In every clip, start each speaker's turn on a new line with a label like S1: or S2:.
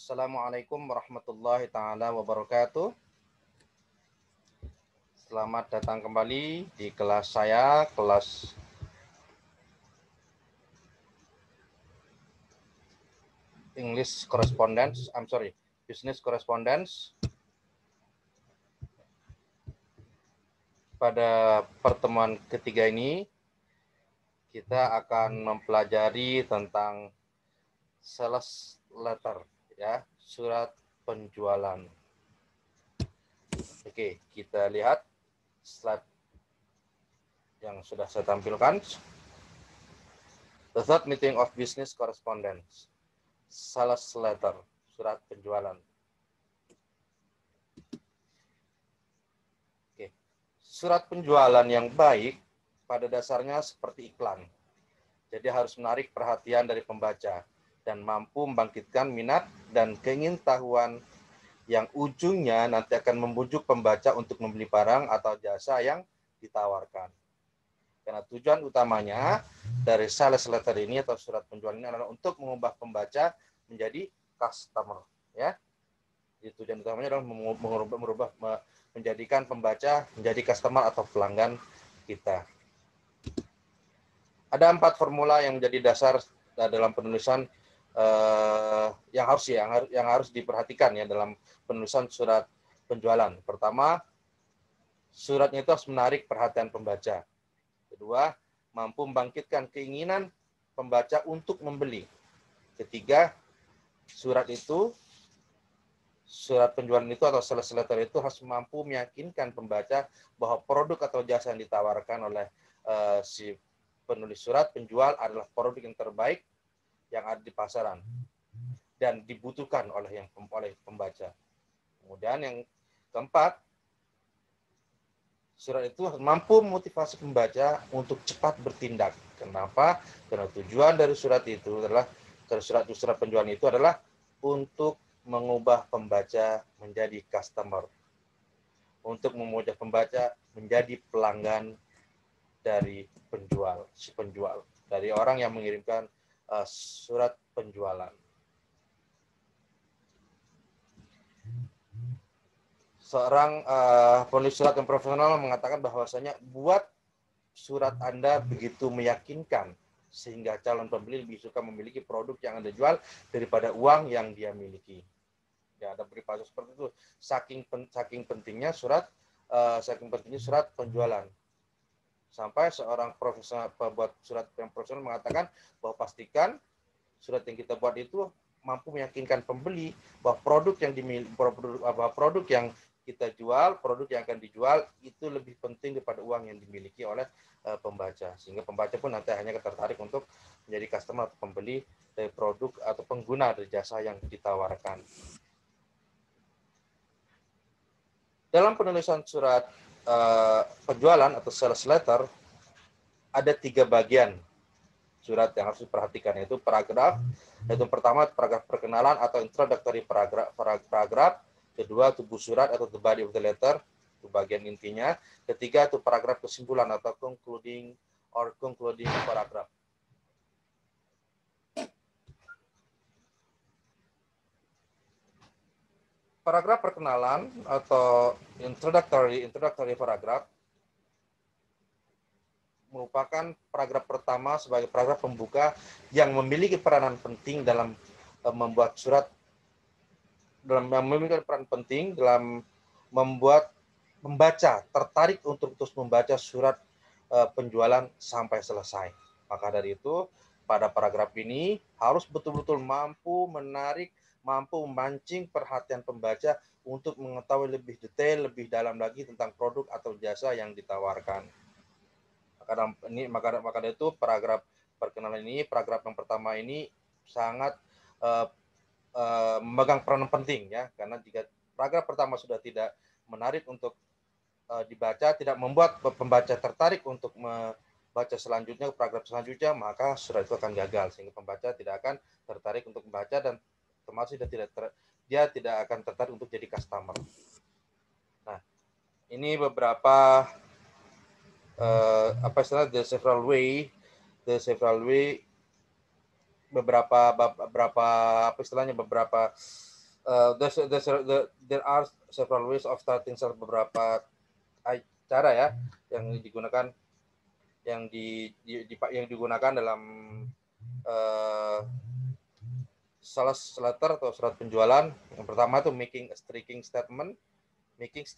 S1: Assalamualaikum warahmatullahi taala wabarakatuh. Selamat datang kembali di kelas saya, kelas English Correspondence, Business Correspondence. Pada pertemuan ketiga ini, kita akan mempelajari tentang sales letter, ya, surat penjualan. Oke, kita lihat slide yang sudah saya tampilkan. The third meeting of business correspondence, sales letter, surat penjualan. Oke, surat penjualan yang baik pada dasarnya seperti iklan. Jadi harus menarik perhatian dari pembaca dan mampu membangkitkan minat dan keingintahuan yang ujungnya nanti akan membujuk pembaca untuk membeli barang atau jasa yang ditawarkan. Karena tujuan utamanya dari sales letter ini atau surat penjualan ini adalah untuk mengubah pembaca menjadi customer, ya. Jadi tujuan utamanya adalah menjadikan pembaca menjadi customer atau pelanggan kita. Ada 4 formula yang menjadi dasar dalam penulisan yang harus diperhatikan ya dalam penulisan surat penjualan. Pertama, suratnya itu harus menarik perhatian pembaca. Kedua, mampu membangkitkan keinginan pembaca untuk membeli. Ketiga, surat penjualan itu atau sales letter itu harus mampu meyakinkan pembaca bahwa produk atau jasa yang ditawarkan oleh si penulis surat penjual adalah produk yang terbaik yang ada di pasaran dan dibutuhkan oleh pembaca. Kemudian yang keempat, surat itu mampu memotivasi pembaca untuk cepat bertindak. Kenapa? Karena tujuan dari surat itu adalah surat penjualan itu adalah untuk mengubah pembaca menjadi customer, untuk memudahkan pembaca menjadi pelanggan dari si penjual, dari orang yang mengirimkan surat penjualan. Seorang penulis surat yang profesional mengatakan bahwasanya buat surat Anda begitu meyakinkan sehingga calon pembeli lebih suka memiliki produk yang Anda jual daripada uang yang dia miliki. Ya, ada peribahasa seperti itu. Saking pentingnya surat penjualan. Sampai seorang profesional pembuat surat yang profesional mengatakan bahwa pastikan surat yang kita buat itu mampu meyakinkan pembeli bahwa produk yang kita jual, produk yang akan dijual itu lebih penting daripada uang yang dimiliki oleh pembaca. Sehingga pembaca pun nanti hanya tertarik untuk menjadi customer atau pembeli dari produk atau pengguna dari jasa yang ditawarkan. Dalam penulisan surat penjualan atau sales letter ada 3 bagian surat yang harus diperhatikan, yaitu paragraf. Yaitu pertama paragraf perkenalan atau introductory paragraf. Kedua tubuh surat atau the body of the letter, itu bagian intinya. Ketiga itu paragraf kesimpulan atau concluding paragraph. Paragraf perkenalan atau introductory paragraph merupakan paragraf pertama sebagai paragraf pembuka yang memiliki peranan penting dalam membuat surat, membuat pembaca tertarik untuk terus membaca surat penjualan sampai selesai. Maka dari itu, pada paragraf ini harus betul-betul mampu memancing perhatian pembaca untuk mengetahui lebih detail, lebih dalam lagi tentang produk atau jasa yang ditawarkan. Maka dari itu paragraf perkenalan ini, paragraf yang pertama ini sangat memegang peranan penting ya, karena jika paragraf pertama sudah tidak menarik untuk dibaca, tidak membuat pembaca tertarik untuk membaca selanjutnya, paragraf selanjutnya, maka surat itu akan gagal sehingga pembaca tidak akan tertarik untuk membaca dan termasuk dia tidak akan tertarik untuk jadi customer. Nah, ini beberapa the several way beberapa There are several ways of starting sales, beberapa cara ya yang digunakan yang digunakan dalam sales letter atau surat penjualan. Yang pertama tuh making a striking statement, making a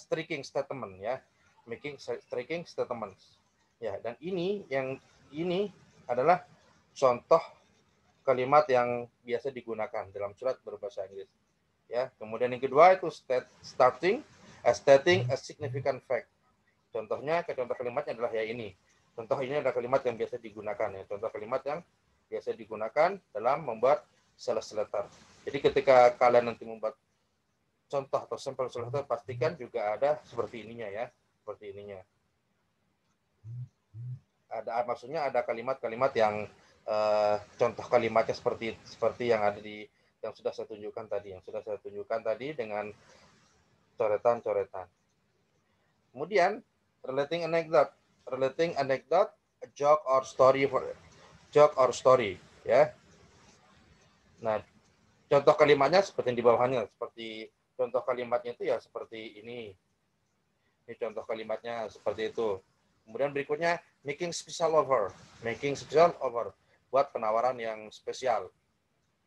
S1: striking statement ya, making striking statements ya. Dan ini adalah contoh kalimat yang biasa digunakan dalam surat berbahasa Inggris ya. Kemudian yang kedua itu stating a significant fact. Contohnya, contoh kalimatnya adalah ya ini. Contoh ini adalah kalimat yang biasa digunakan ya. Contoh kalimat yang biasa digunakan dalam membuat sales letter. Jadi ketika kalian nanti membuat contoh atau sampel sales letter, pastikan juga ada seperti ininya ya, seperti ininya. Maksudnya ada kalimat-kalimat yang contoh kalimatnya seperti yang ada yang sudah saya tunjukkan tadi, dengan coretan-coretan. Kemudian relating anecdote, a joke or story ya. Nah, contoh kalimatnya seperti yang di bawahnya, seperti contoh kalimatnya itu ya seperti ini. Ini contoh kalimatnya seperti itu. Kemudian berikutnya making special offer, buat penawaran yang spesial.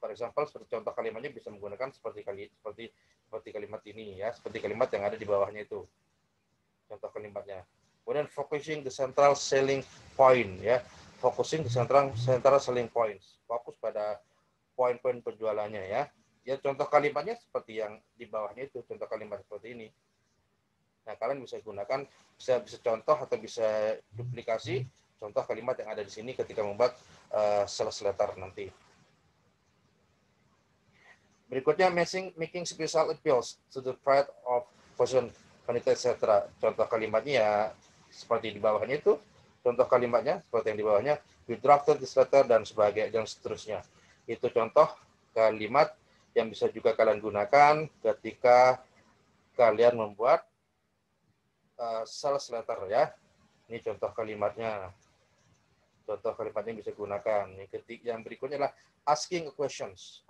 S1: For example, seperti contoh kalimatnya bisa menggunakan seperti kalimat ini ya, seperti kalimat yang ada di bawahnya itu. Contoh kalimatnya. Kemudian focusing the central selling point ya, focusing the central selling points, fokus pada poin-poin penjualannya ya. Ya contoh kalimatnya seperti yang di bawahnya itu, contoh kalimat seperti ini. Nah, kalian bisa gunakan, bisa contoh atau bisa duplikasi contoh kalimat yang ada di sini ketika membuat sales letter nanti. Berikutnya making special appeals to the pride of person, wanita, etc. Contoh kalimatnya ya seperti di bawahnya itu. Contoh kalimatnya seperti yang di bawahnya, we drafted this letter dan sebagainya dan seterusnya. Itu contoh kalimat yang bisa juga kalian gunakan ketika kalian membuat sales letter ya. Ini contoh kalimatnya. Contoh kalimatnya bisa gunakan. Yang berikutnya adalah asking questions.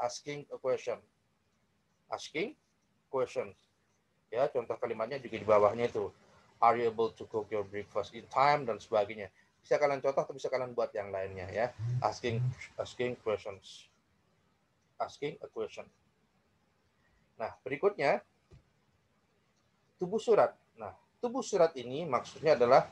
S1: Ya, contoh kalimatnya juga di bawahnya itu. Are you able to cook your breakfast in time dan sebagainya. Bisa kalian contoh atau bisa kalian buat yang lainnya ya. Asking questions. Asking a question. Nah, berikutnya tubuh surat. Nah, tubuh surat ini maksudnya adalah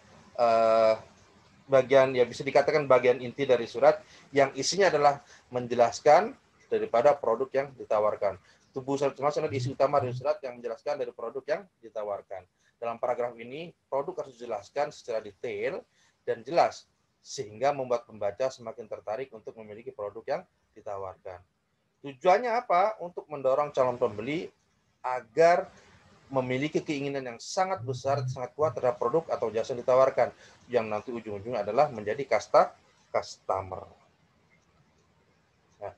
S1: bagian, ya bisa dikatakan bagian inti dari surat yang isinya adalah menjelaskan daripada produk yang ditawarkan. Tubuh surat adalah isi utama dari surat yang menjelaskan dari produk yang ditawarkan. Dalam paragraf ini, produk harus dijelaskan secara detail dan jelas sehingga membuat pembaca semakin tertarik untuk memiliki produk yang ditawarkan. Tujuannya apa? Untuk mendorong calon pembeli agar memiliki keinginan yang sangat besar, sangat kuat terhadap produk atau jasa yang ditawarkan, yang nanti ujung-ujungnya adalah menjadi customer. Nah,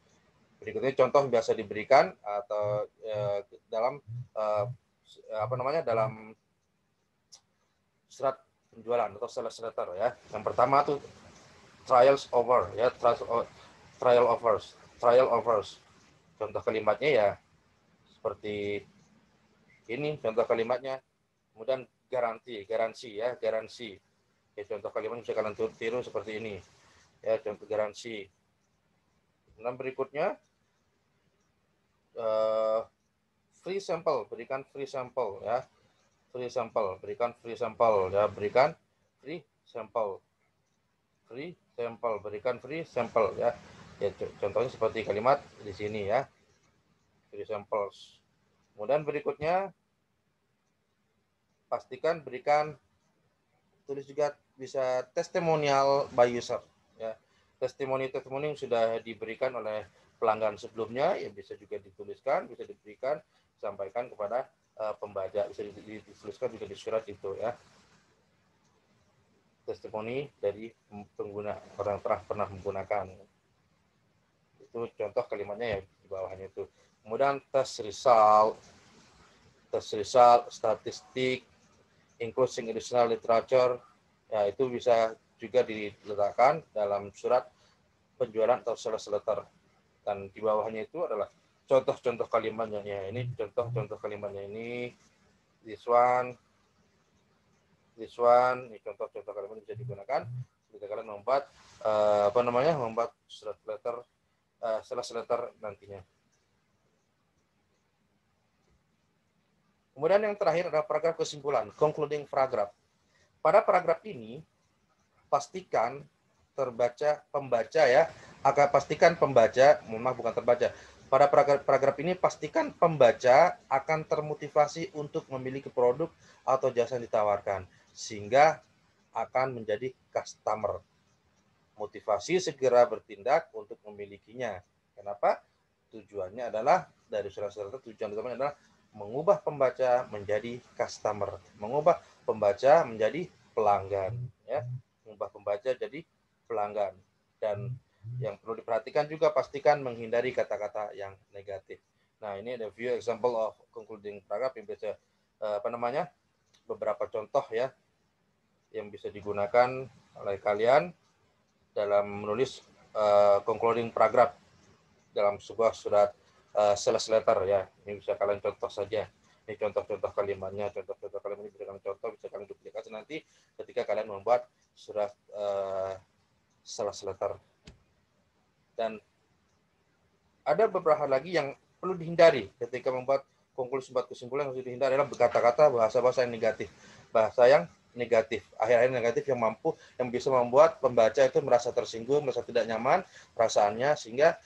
S1: berikutnya contoh biasa diberikan atau dalam dalam surat penjualan atau sales letter ya. Yang pertama tuh trial offers. Contoh kalimatnya ya seperti ini contoh kalimatnya. Kemudian garansi. Ya, contoh kalimat bisa kalian tiru seperti ini. Ya, contoh garansi. Dan berikutnya free sample, berikan free sample ya. Berikan free sample. Ya. Ya, contohnya seperti kalimat di sini ya. Free samples. Kemudian berikutnya pastikan tulis juga bisa testimonial by user ya. Testimoni sudah diberikan oleh pelanggan sebelumnya ya, bisa juga dituliskan, bisa diberikan, sampaikan kepada pembaca, bisa dituliskan juga di surat itu ya. Testimoni dari pengguna, orang pernah menggunakan. Itu contoh kalimatnya ya di bawahnya itu. Kemudian test result, statistik, including additional literature, ya itu bisa juga diletakkan dalam surat penjualan atau sales letter. Dan di bawahnya itu adalah contoh-contoh kalimatnya. Ya, ini contoh-contoh kalimatnya ini. This one, ini contoh-contoh kalimat yang bisa digunakan ketika kalian membuat membuat surat letter, sales letter nantinya. Kemudian yang terakhir adalah paragraf kesimpulan, concluding paragraph. Pada paragraf ini pastikan pembaca ya, akan pastikan pembaca, bukan terbaca. Pada paragraf ini pastikan pembaca akan termotivasi untuk memiliki produk atau jasa yang ditawarkan sehingga akan menjadi customer. Motivasi segera bertindak untuk memilikinya. Kenapa? Tujuannya adalah dari surat tujuan utamanya adalah mengubah pembaca menjadi customer, mengubah pembaca menjadi pelanggan, ya, mengubah pembaca jadi pelanggan. Dan yang perlu diperhatikan juga pastikan menghindari kata-kata yang negatif. Nah, ini ada few example of concluding paragraph yang bisa beberapa contoh ya yang bisa digunakan oleh kalian dalam menulis concluding paragraph dalam sebuah surat sales letter ya. Ini bisa kalian contoh saja. Ini contoh-contoh kalimatnya, contoh-contoh kalimat ini bisa kalian contoh, bisa kalian duplikasi nanti ketika kalian membuat surat sales letter. Dan ada beberapa hal lagi yang perlu dihindari ketika membuat konklusi kesimpulan. Yang harus dihindari adalah berkata-kata bahasa-bahasa yang negatif. Bahasa yang negatif, akhir-akhir negatif yang bisa membuat pembaca itu merasa tersinggung, merasa tidak nyaman perasaannya, sehingga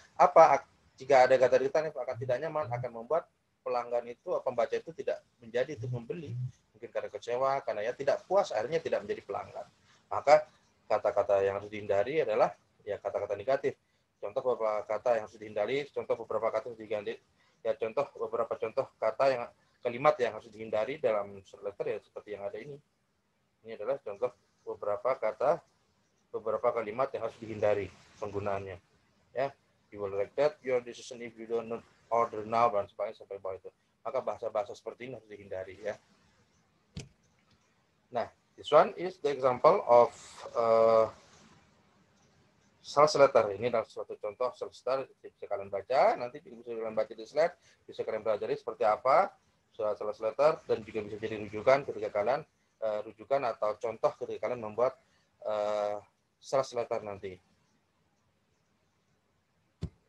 S1: jika ada kata-kata yang akan tidak nyaman akan membuat pelanggan itu, pembaca itu tidak menjadi untuk membeli, mungkin karena kecewa, karena ya tidak puas, akhirnya tidak menjadi pelanggan. Maka kata-kata yang harus dihindari adalah ya kata-kata negatif. Contoh beberapa kata yang harus dihindari, contoh beberapa kata kalimat yang harus dihindari dalam surat letter ya seperti yang ada ini. Ini adalah contoh beberapa kalimat yang harus dihindari penggunaannya. Ya, you will regret your decision if you don't order now dan sebagainya sampai bawah itu. Maka bahasa-bahasa seperti ini harus dihindari ya. Nah, this one is the example of sales letter. Ini adalah suatu contoh sales letter, bisa kalian baca, nanti bisa kalian baca di slide, bisa kalian pelajari seperti apa surat sales letter, dan juga bisa jadi rujukan ketika kalian rujukan atau contoh ketika kalian membuat sales letter nanti.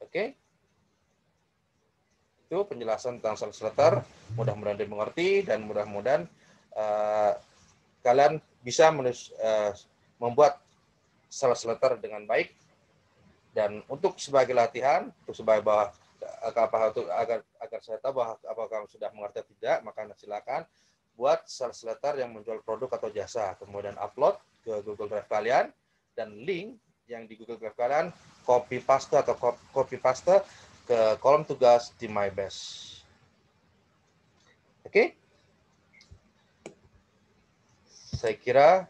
S1: Oke. Itu penjelasan tentang sales letter, mudah-mudahan dimengerti dan mudah-mudahan kalian bisa membuat sales letter dengan baik. Dan untuk sebagai latihan, agar saya tahu bahwa apakah kamu sudah mengerti atau tidak, maka silakan buat sales letter yang menjual produk atau jasa, kemudian upload ke Google Drive kalian, dan link yang di Google Drive kalian copy paste ke kolom tugas di MyBest. Oke? Saya kira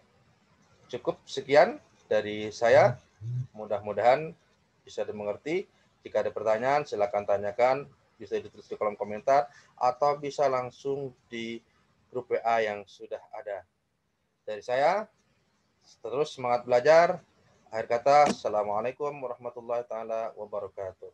S1: cukup sekian dari saya. Mudah-mudahan bisa dimengerti. Jika ada pertanyaan, silakan tanyakan. Bisa ditulis di kolom komentar atau bisa langsung di grup WA yang sudah ada. Dari saya, terus semangat belajar. Akhir kata, Assalamualaikum warahmatullahi wabarakatuh.